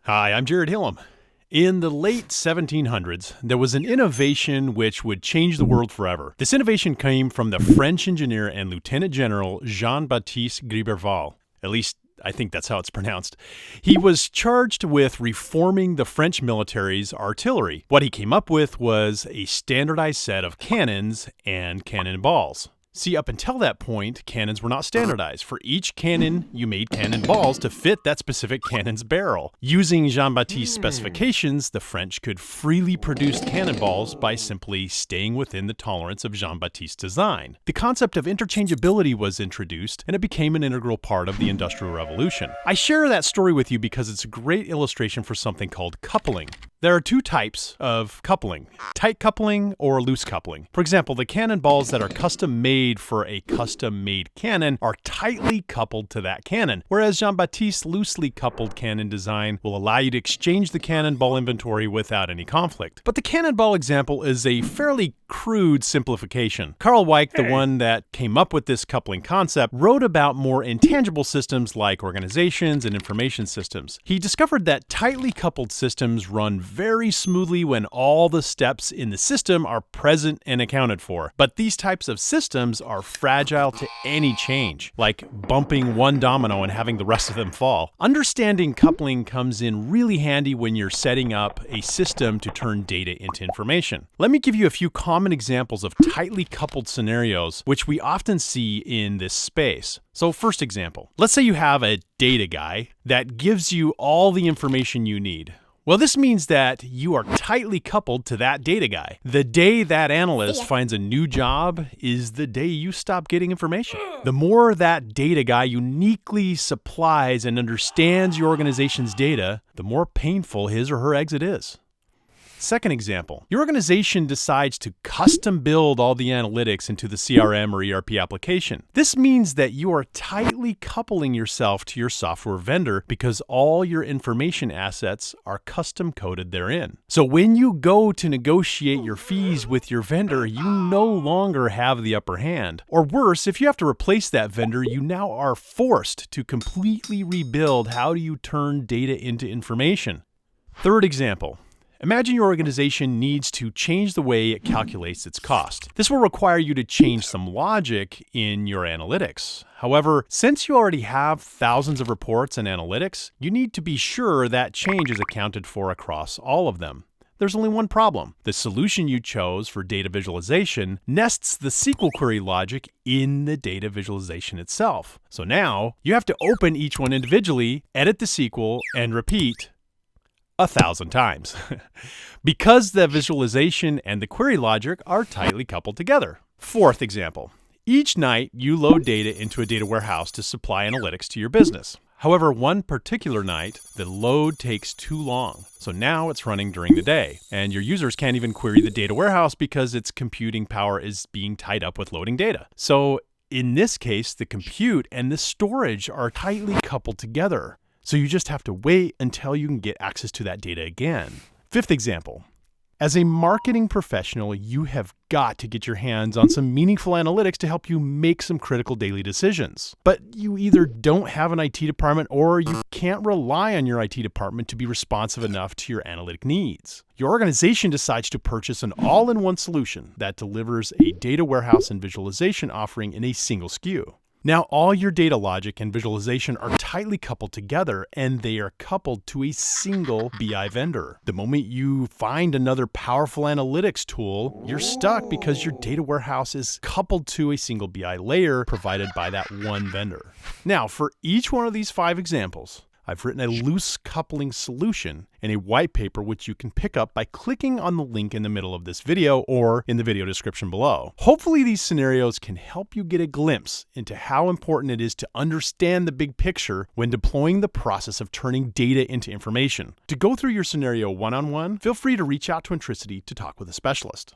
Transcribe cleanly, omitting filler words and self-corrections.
Hi, I'm Jared Hillam. In the late 1700s, there was an innovation which would change the world forever. This innovation came from the French engineer and Lieutenant General Jean-Baptiste Gribeauval. At least, I think that's how it's pronounced. He was charged with reforming the French military's artillery. What he came up with was a standardized set of cannons and cannonballs. See, up until that point, cannons were not standardized. For each cannon, you made cannonballs to fit that specific cannon's barrel. Using Jean-Baptiste's specifications, the French could freely produce cannonballs by simply staying within the tolerance of Jean-Baptiste's design. The concept of interchangeability was introduced, and it became an integral part of the Industrial Revolution. I share that story with you because it's a great illustration for something called coupling. There are two types of coupling, tight coupling or loose coupling. For example, the cannonballs that are custom made for a custom made cannon are tightly coupled to that cannon, whereas Jean-Baptiste's loosely coupled cannon design will allow you to exchange the cannonball inventory without any conflict. But the cannonball example is a fairly crude simplification. Carl Weick, the one that came up with this coupling concept, wrote about more intangible systems like organizations and information systems. He discovered that tightly coupled systems run very smoothly when all the steps in the system are present and accounted for. But these types of systems are fragile to any change, like bumping one domino and having the rest of them fall. Understanding coupling comes in really handy when you're setting up a system to turn data into information. Let me give you a few common examples of tightly coupled scenarios, which we often see in this space. So first example, let's say you have a data guy that gives you all the information you need. Well, this means that you are tightly coupled to that data guy. The day that analyst finds a new job is the day you stop getting information. The more that data guy uniquely supplies and understands your organization's data, the more painful his or her exit is. Second example, your organization decides to custom build all the analytics into the CRM or ERP application. This means that you are tightly coupling yourself to your software vendor because all your information assets are custom coded therein. So when you go to negotiate your fees with your vendor, you no longer have the upper hand. Or worse, if you have to replace that vendor, you now are forced to completely rebuild how do you turn data into information. Third example. Imagine your organization needs to change the way it calculates its cost. This will require you to change some logic in your analytics. However, since you already have thousands of reports and analytics, you need to be sure that change is accounted for across all of them. There's only one problem. The solution you chose for data visualization nests the SQL query logic in the data visualization itself. So now you have to open each one individually, edit the SQL, and repeat 1,000 times because the visualization and the query logic are tightly coupled together. Fourth example, each night you load data into a data warehouse to supply analytics to your business. However, one particular night, the load takes too long. So now it's running during the day and your users can't even query the data warehouse because its computing power is being tied up with loading data. So in this case, the compute and the storage are tightly coupled together. So you just have to wait until you can get access to that data again. Fifth example, as a marketing professional, you have got to get your hands on some meaningful analytics to help you make some critical daily decisions. But you either don't have an IT department or you can't rely on your IT department to be responsive enough to your analytic needs. Your organization decides to purchase an all-in-one solution that delivers a data warehouse and visualization offering in a single SKU. Now, all your data logic and visualization are tightly coupled together and they are coupled to a single BI vendor. The moment you find another powerful analytics tool, you're stuck because your data warehouse is coupled to a single BI layer provided by that one vendor. Now, for each one of these 5 examples, I've written a loose coupling solution in a white paper which you can pick up by clicking on the link in the middle of this video or in the video description below. Hopefully these scenarios can help you get a glimpse into how important it is to understand the big picture when deploying the process of turning data into information. To go through your scenario one-on-one, feel free to reach out to Intricity to talk with a specialist.